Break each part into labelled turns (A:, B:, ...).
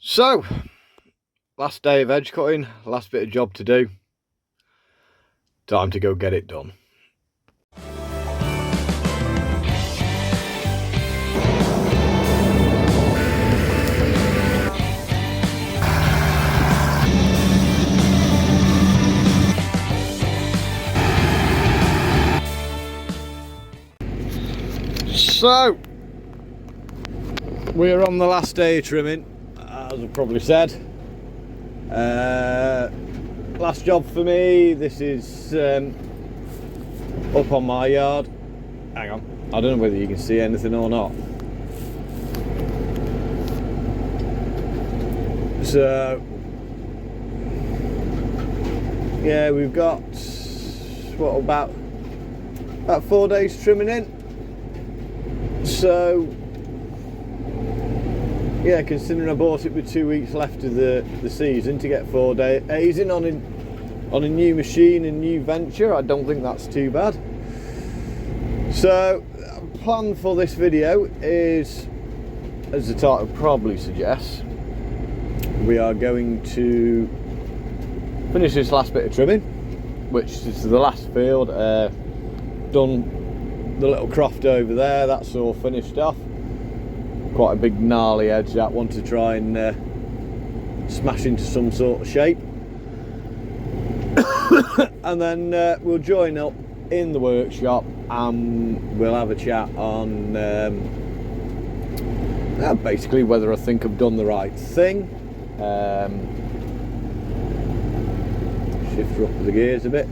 A: So, last day of edge cutting, last bit of job to do. Time to go get it done. So, we're on the last day of trimming, as I probably said. Last job for me. This is up on my yard. Hang on, I don't know whether you can see anything or not. So, yeah, we've got what, about 4 days trimming in. So, yeah, considering I bought it with 2 weeks left of the season, to get 4 days in on a new machine and new venture, I don't think that's too bad. So, plan for this video is, as the title probably suggests, we are going to finish this last bit of trimming, which is the last field. Done the little croft over there, that's all finished off. Quite a big gnarly edge, that one, to try and smash into some sort of shape. And then we'll join up in the workshop and we'll have a chat on basically whether I think I've done the right thing. Shift up the gears a bit.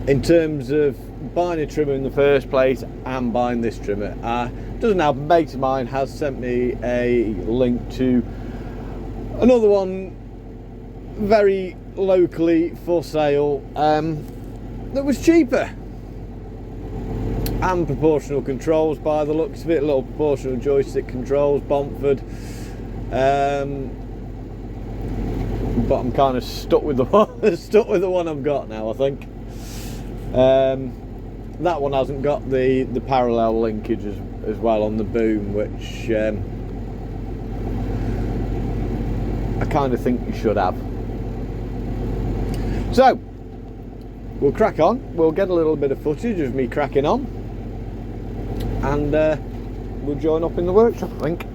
A: In terms of buying a trimmer in the first place and buying this trimmer, doesn't have, a mate of mine has sent me a link to another one very locally for sale that was cheaper and proportional controls by the looks of it, little proportional joystick controls, Bomford. But I'm kind of stuck with the one I've got now, I think. That one hasn't got the parallel linkage as well on the boom, which I kind of think you should have. So we'll crack on. We'll get a little bit of footage of me cracking on, and we'll join up in the workshop, I think.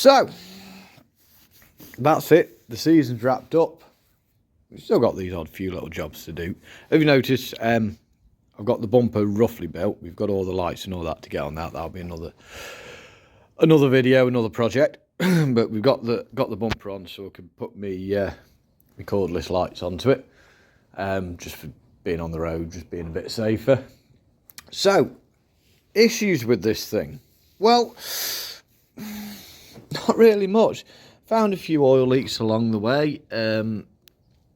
A: So that's it. The season's wrapped up. We've still got these odd few little jobs to do. Have you noticed? I've got the bumper roughly built. We've got all the lights and all that to get on that. That'll be another video, another project. But we've got the bumper on, so I can put me cordless lights onto it. Just for being on the road, just being a bit safer. So, issues with this thing. Well, not really much. Found a few oil leaks along the way. There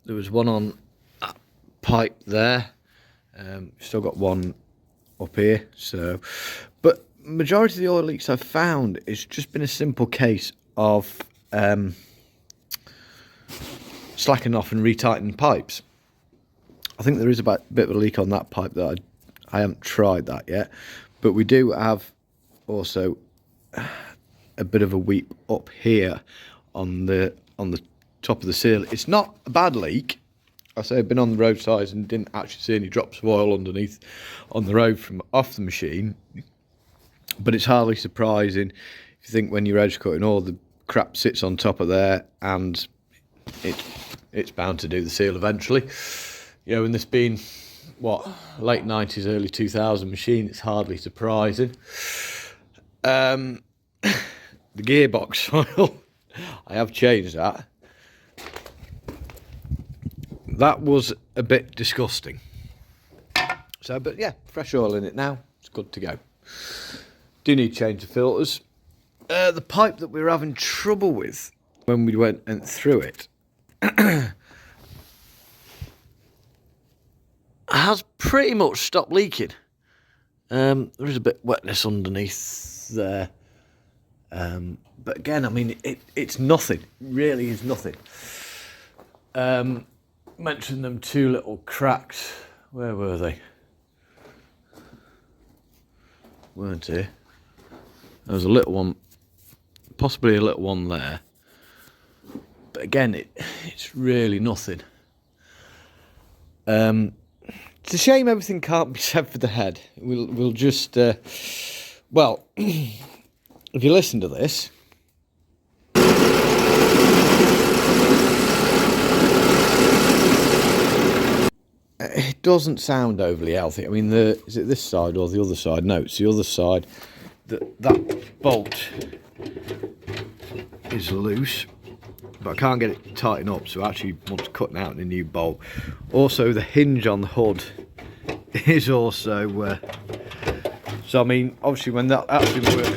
A: was one on that pipe there. Still got one up here. So, but majority of the oil leaks I've found is just been a simple case of slacking off and retightening pipes. I think there is a bit of a leak on that pipe that I haven't tried that yet, but we do have also a bit of a weep up here on the top of the seal. It's not a bad leak. I say I've been on the roadside and didn't actually see any drops of oil underneath on the road from off the machine, but it's hardly surprising if you think when you're edge cutting, all the crap sits on top of there, and it's bound to do the seal eventually. You know, and this being what, late 90s, early 2000 machine, it's hardly surprising. The gearbox oil, I have changed that. That was a bit disgusting. So, but yeah, fresh oil in it now. It's good to go. Do need to change the filters. The pipe that we were having trouble with when we went through it has pretty much stopped leaking. There is a bit wetness underneath there. But again, I mean, it's nothing. It really is nothing. Mentioned them two little cracks. Where were they? Weren't here. There was a little one, possibly a little one there. But again, it's really nothing. It's a shame everything can't be said for the head. We'll just well, if you listen to this, it doesn't sound overly healthy. I mean, is it this side or the other side? No, it's the other side. That bolt is loose, but I can't get it to tighten up, so I actually want to cut out a new bolt. Also, the hinge on the hood is also so I mean, obviously when that actually works,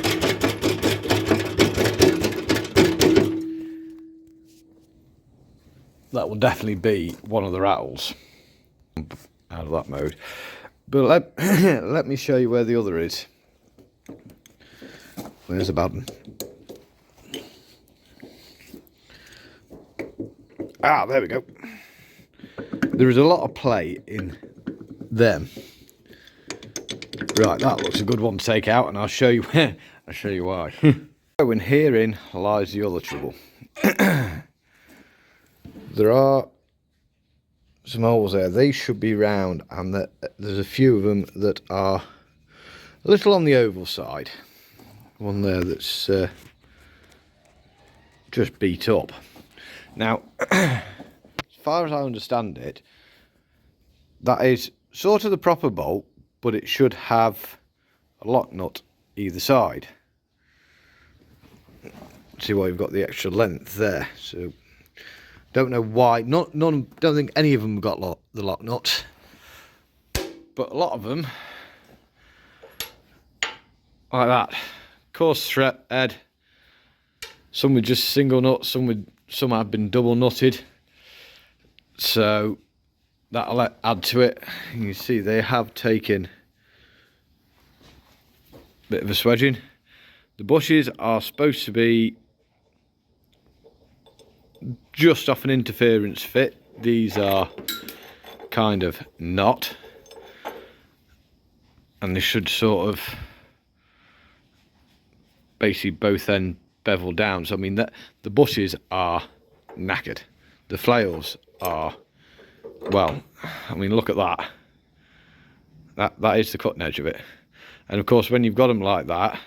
A: that will definitely be one of the rattles out of that mode. But let me show you where the other is. Where's the bad one? Ah, there we go. There is a lot of play in them. Right, that looks a good one to take out, and I'll show you where. I'll show you why. So, and herein lies the other trouble. There are some holes there. They should be round, and there's a few of them that are a little on the oval side. One there that's just beat up. Now, as far as I understand it, that is sort of the proper bolt, but it should have a lock nut either side. See why you've got the extra length there. So, don't know why. Don't think any of them have got the lock nuts, but a lot of them like that. Coarse thread. Some with just single nuts. Some have been double nutted. So that'll add to it. You can see they have taken a bit of a swedging. The bushes are supposed to be just off an interference fit. These are kind of not, and they should sort of basically both end bevel down. So I mean that the bushes are knackered. The flails are, well, I mean look at that. That is the cutting edge of it. And of course when you've got them like that,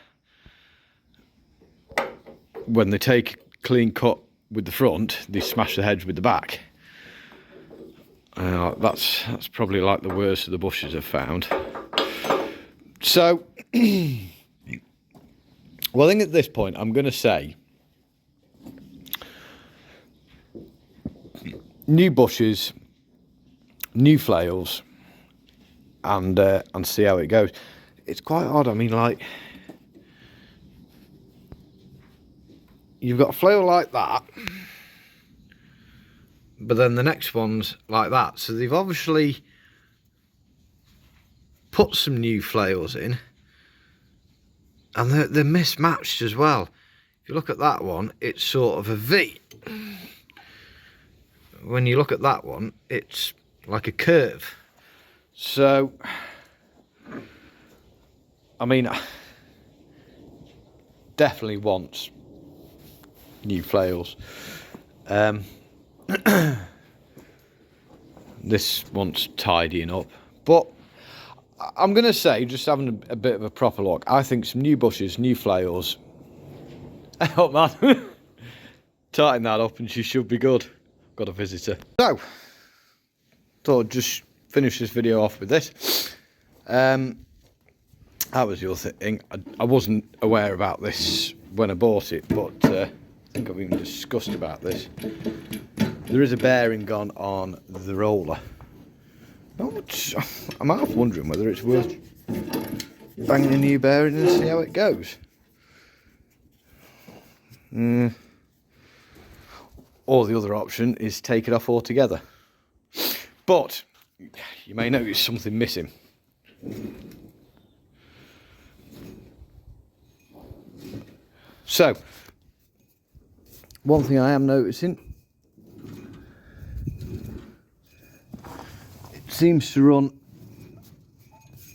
A: when they take a clean cut with the front, they smash the hedge with the back. That's probably like the worst of the bushes I've found. So, well, I think at this point I'm going to say new bushes, new flails, and see how it goes. It's quite odd. I mean, like, you've got a flail like that, but then the next one's like that. So they've obviously put some new flails in, and they're mismatched as well. If you look at that one, it's sort of a V. When you look at that one, it's like a curve. So, I mean, definitely wants new flails. This wants tidying up, but I'm going to say, just having a bit of a proper look, I think some new bushes, new flails. Oh man, tighten that up and she should be good. Got a visitor. So, thought I'd just finish this video off with this. That was your thing. I wasn't aware about this when I bought it, but I think I've even discussed about this. There is a bearing gone on the roller. I'm half wondering whether it's worth banging a new bearing and see how it goes. Or the other option is take it off altogether. But you may notice something missing. So, one thing I am noticing, it seems to run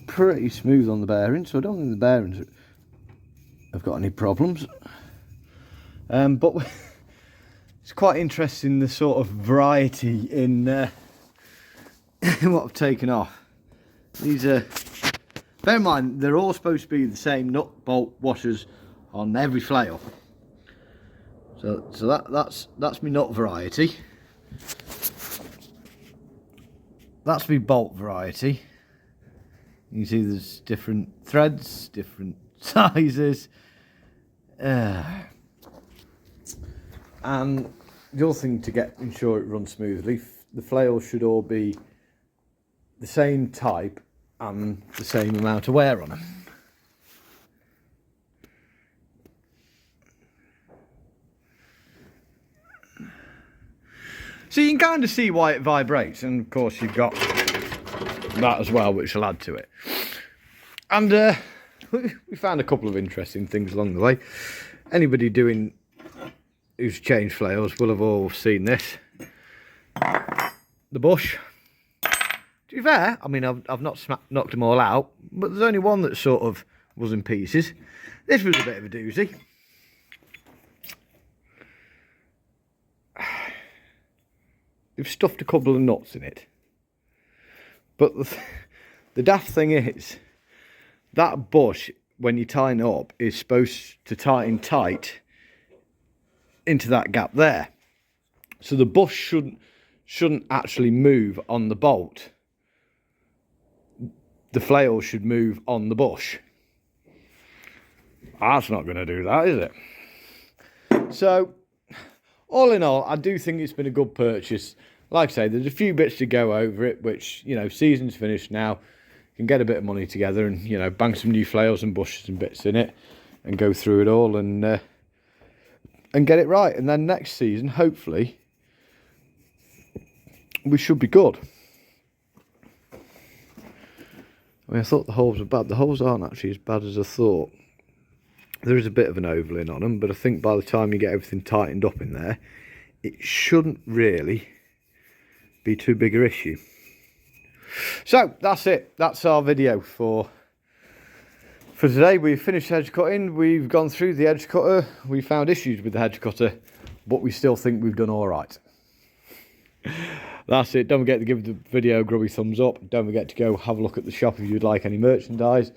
A: pretty smooth on the bearings, so I don't think the bearings have got any problems. But it's quite interesting, the sort of variety in what I've taken off. These are, bear in mind, they're all supposed to be the same nut bolt washers on every flail. So that's my nut variety. That's my bolt variety. You can see there's different threads, different sizes. And the other thing to ensure it runs smoothly, the flails should all be the same type and the same amount of wear on them. So you can kind of see why it vibrates, and of course you've got that as well, which will add to it. And we found a couple of interesting things along the way. Anybody who's changed flails will have all seen this. The bush. To be fair, I mean, I've not knocked them all out, but there's only one that sort of was in pieces. This was a bit of a doozy. They've stuffed a couple of nuts in it. But the daft thing is, that bush, when you tighten it up, is supposed to tighten tight into that gap there. So the bush shouldn't actually move on the bolt. The flail should move on the bush. That's not going to do that, is it? So, all in all, I do think it's been a good purchase. Like I say, there's a few bits to go over it, which, you know, season's finished now. You can get a bit of money together and, you know, bang some new flails and bushes and bits in it and go through it all and get it right. And then next season, hopefully, we should be good. I mean, I thought the holes were bad. The holes aren't actually as bad as I thought. There is a bit of an ovaling on them, but I think by the time you get everything tightened up in there, it shouldn't really be too big an issue. So that's it. That's our video for today. We've finished hedge cutting. We've gone through the edge cutter. We found issues with the hedge cutter, but we still think we've done all right. That's it. Don't forget to give the video a grubby thumbs up. Don't forget to go have a look at the shop if you'd like any merchandise.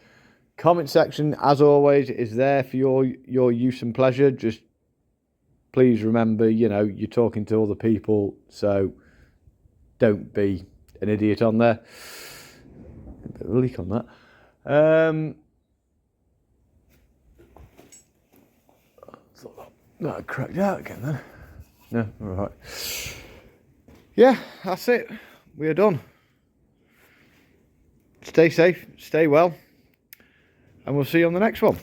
A: Comment section, as always, is there for your use and pleasure. Just please remember, you know, you're talking to other people, so don't be an idiot on there. A bit of a leak on that. Thought that cracked out again then. No, all right. Yeah, that's it. We are done. Stay safe, stay well, and we'll see you on the next one.